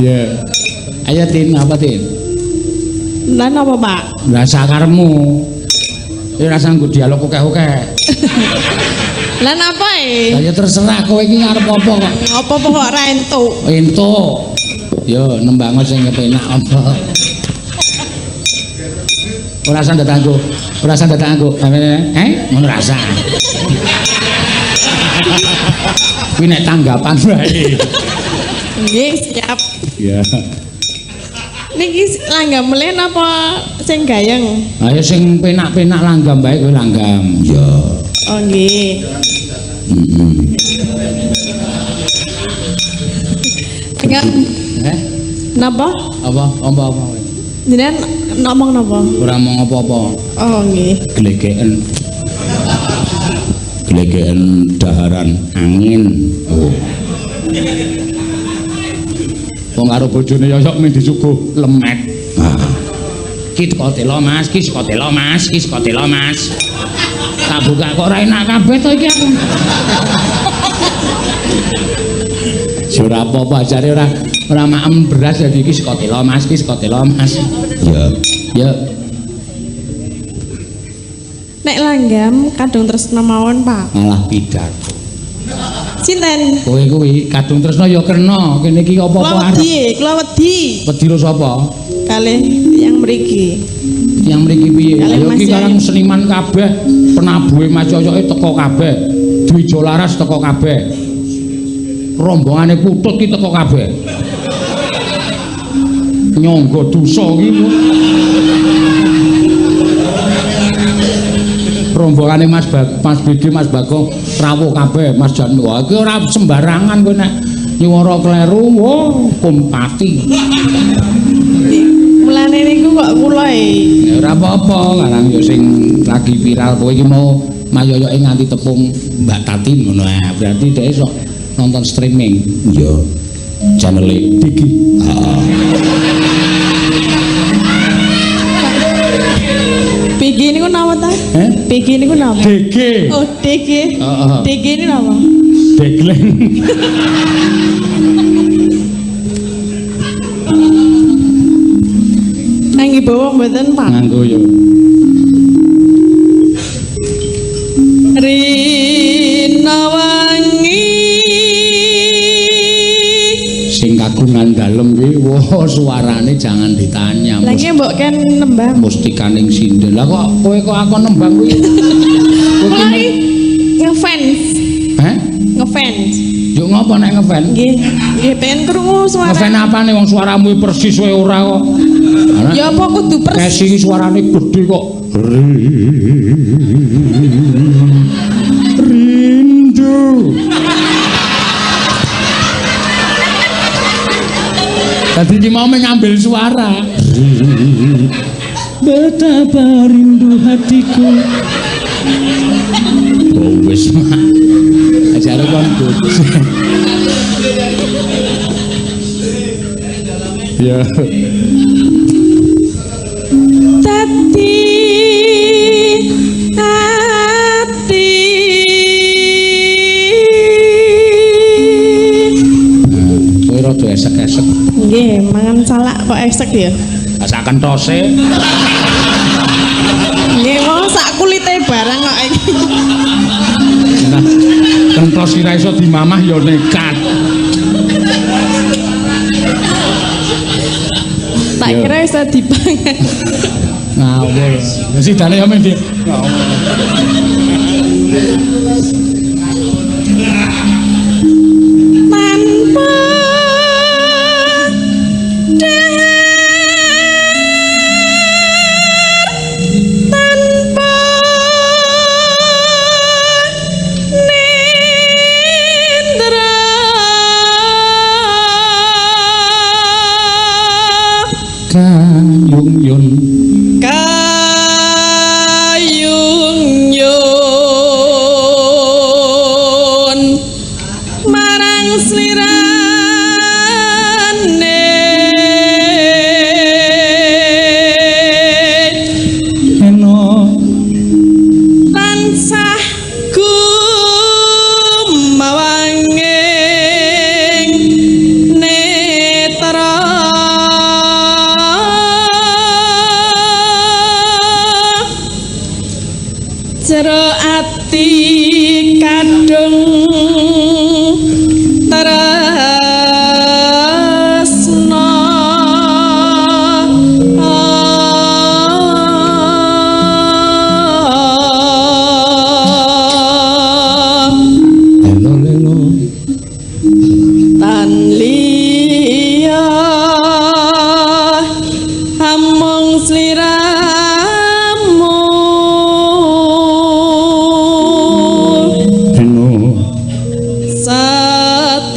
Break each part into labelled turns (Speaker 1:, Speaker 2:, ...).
Speaker 1: Ya. Ayo Tin, apa Tin?
Speaker 2: Lan apa, Pak?
Speaker 1: Rasa karemu. Rasa nggo dialog oke-oke.
Speaker 2: Lan apa e?
Speaker 1: Ya terserah kowe iki ngarep apa kok.
Speaker 2: Apa-apa kok ora entuk.
Speaker 1: Entuk. Yo nembang sing kepenak apa. Ora usah ndatangku. Ora usah ndatangku. Ngono rasa. Kuwi nek tanggapan wae.
Speaker 2: Nggih, siap.
Speaker 1: Ya.
Speaker 2: Niki langgam melen apa sing gayeng?
Speaker 1: Ayo sing penak-penak langgam bae kowe langgam. Ya.
Speaker 2: Oh nggih. Enggak. Napa?
Speaker 1: Apa? Apa?
Speaker 2: Jenengan ngomong napa?
Speaker 1: Ora mau apa-apa.
Speaker 2: Oh nggih.
Speaker 1: Glegeken. Glegeken daharan angin. Oh. Wong karo bojone yoyok men disuguh lemek. Ki teko telo Mas, ki saka telo Mas, ki saka telo Mas. Tak buka kok ora enak kabeh to iki aku. Ora apa-apa jare ora maem beras dadi iki saka telo Mas, ki saka telo Mas. Ya. Ya.
Speaker 2: Nek langgam kadung tresna mawon, Pak.
Speaker 1: Malah pidato.
Speaker 2: Sinten?
Speaker 1: Kowe kuwi kadung tresna ya kena. Kene iki apa-apa arep.
Speaker 2: Kula wedi.
Speaker 1: Wedi ro sapa?
Speaker 2: Kalih yang mriki.
Speaker 1: Yang mriki piye?
Speaker 2: Kalih
Speaker 1: Ayo
Speaker 2: Mas
Speaker 1: iki
Speaker 2: Yai.
Speaker 1: karang seniman kabeh, penabuhe macocoke teko kabeh. Dwija Laras teko kabeh. Rombongane Putut ki teko kabeh. Nyangga dosa iki. Rombongane Mas Bidi, Mas Bagong rawuh kabeh, Mas Janu. Iki ora sembarangan kowe nek nyuwara kleru, kumpati.
Speaker 2: Mulane niku kok kula
Speaker 1: Ya ora apa-apa, karang yo sing lagi viral kowe iki mau mayoyoke nganti tepung Mbak Tati ngono ae. Berarti dhek iso nonton streaming. Iya. Channel Diki. Heeh.
Speaker 2: PG niku napa ta? PG niku napa?
Speaker 1: DG.
Speaker 2: Oh, DG.
Speaker 1: Heeh.
Speaker 2: DG ini napa?
Speaker 1: Degleng.
Speaker 2: Anggi bawa mboten, Pak?
Speaker 1: Nganggo yo.
Speaker 2: Rina wangi
Speaker 1: Sing kagungan dalem kuwi wah suarane jangan ditanya.
Speaker 2: lagi mbok kan nembang
Speaker 1: Mustikaning sindel. Lah kok kowe kok aku nembang kuwi. Kowe
Speaker 2: lagi ngefans
Speaker 1: Heh?
Speaker 2: ngefans
Speaker 1: Yo ngopo nek ngefan?
Speaker 2: nggih nggih pengen krungu suara
Speaker 1: Ngefan apane wong suaramu persis wae ora kok.
Speaker 2: ya apa kudu persis
Speaker 1: Kesi iki suarane gedhe kok. Rindu. Tadi iki mau ngambil suara. Betapa rindu hatiku. Oh wis mah. Ajare kon putus. Ya.
Speaker 2: Tati hati
Speaker 1: Kowe rada esek-esek.
Speaker 2: nggih mangan salak kok esek ya
Speaker 1: Sak kentose.
Speaker 2: nggih mau sak kulite barang kok iki
Speaker 1: Nah, kentos ora iso dimamah ya nekat.
Speaker 2: tak kira iso dipangan
Speaker 1: Ngawur. Sidane ya men.
Speaker 2: tanpa tanpa nindra
Speaker 1: Kayung yun.
Speaker 2: kayung yun marang slirane
Speaker 1: Eno
Speaker 2: tansah gumawanging netra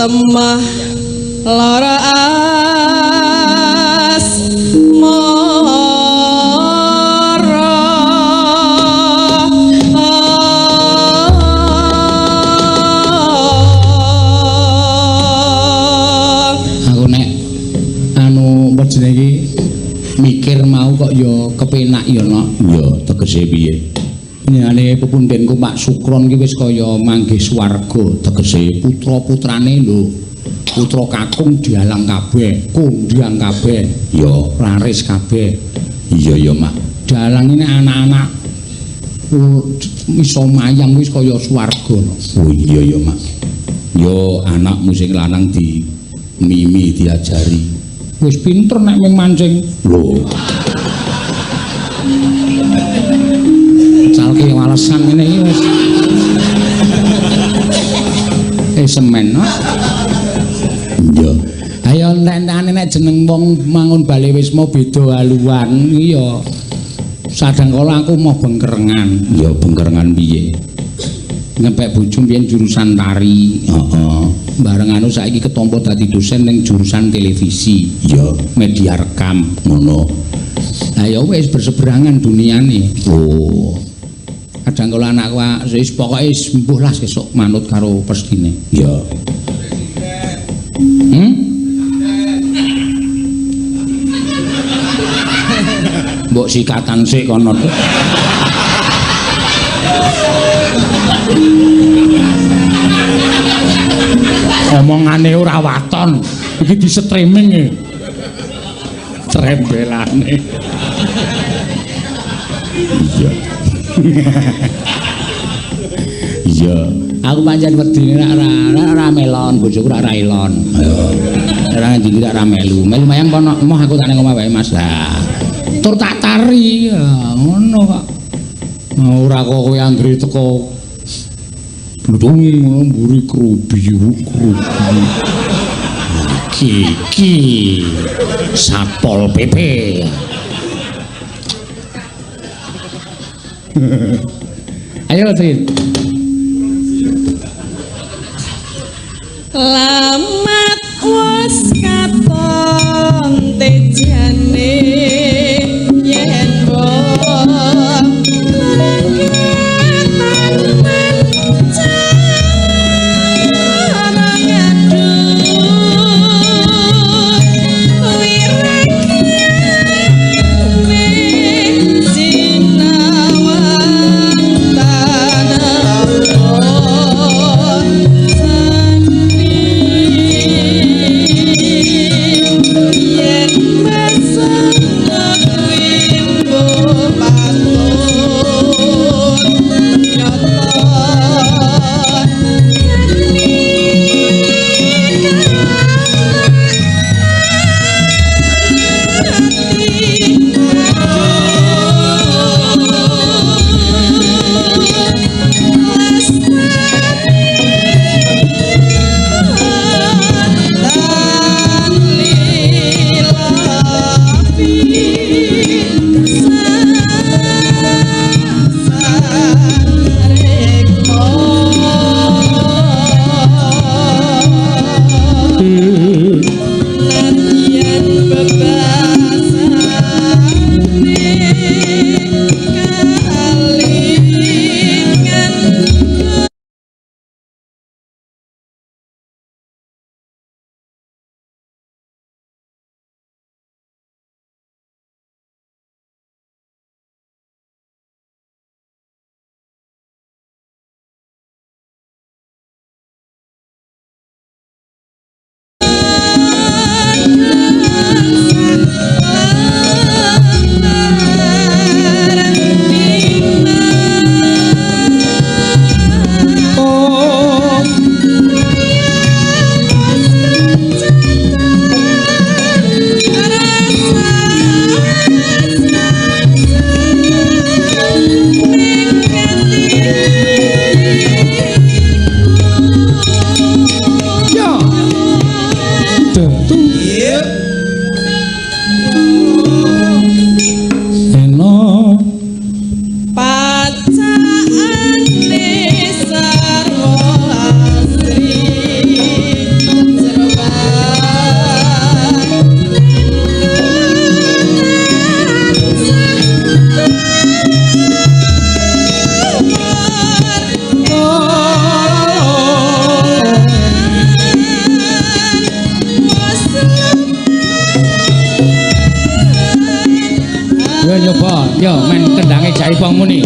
Speaker 2: temah lara
Speaker 1: aku nek anu jenenge mikir mau kok ya kepenak ya no ya tegese piye nyane pepundhenku Pak Sukron ki wis kaya manggih swarga tegese putra-putrane lho putra kakung dialang kabeh kondhang kabeh ya laris kabeh iya ya Mak dalang ini anak-anak iso mayang wis kaya swarga no. Oh iya ya Mak ya anakmu sing lanang di mimi diajari wis pinter nek mancing lho calke walesan ngene iki wis semen no iya ayo entene nek jeneng wong mangun bale wisma beda haluan iya sadang kala aku mau bengkerengan ya bengkerengan piye ngepek bojo mbiyen jurusan tari heeh bareng anu saiki ketompo dadi dosen ning jurusan televisi ya media rekam ngono ayo wis berseberangan duniane oh kadang kala anakku wis pokoke sembuh lah sesuk manut karo pestine ya mbok sikatan sik kono omongane ora waton iki di streaming e trembelane iya iya aku pancen wedi ora melon bojoku ora elon ora ndi ora melu mayang kono emoh aku tak ning omah wae Mas lah tur tak tari ngono kok ora kok kowe anggere teko bludung mburi krubi iki Satpol PP ayo Tin
Speaker 2: lamat was katon tejane yen Yes,
Speaker 1: Cai Pangmuni.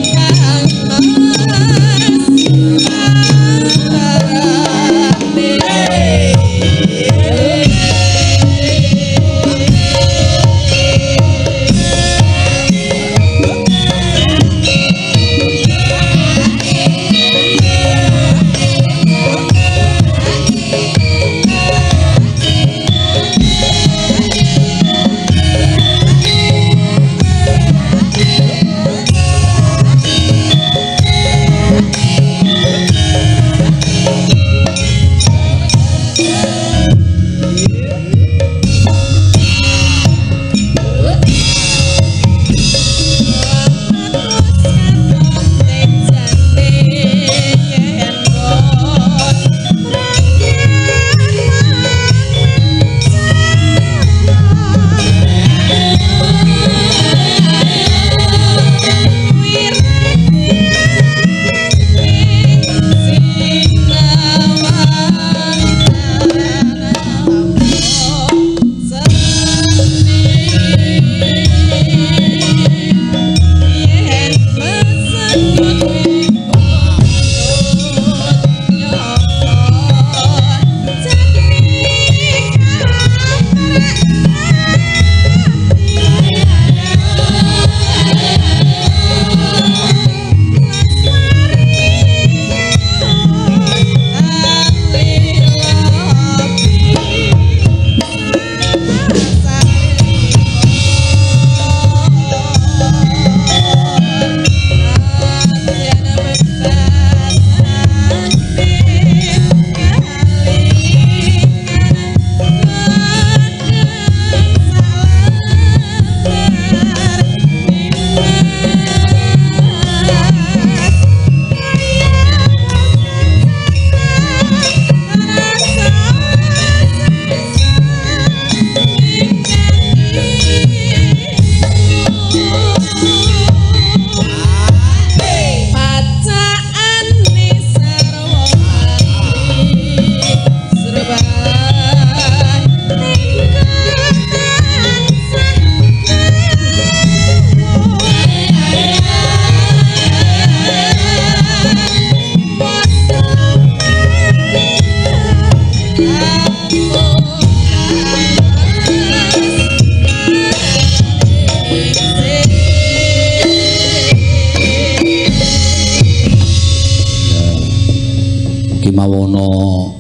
Speaker 1: Mawono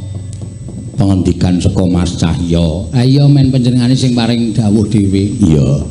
Speaker 1: pengendikan saka Mas Cahya. Ha iya men panjenengane sing paring dawuh dhewe. Iya.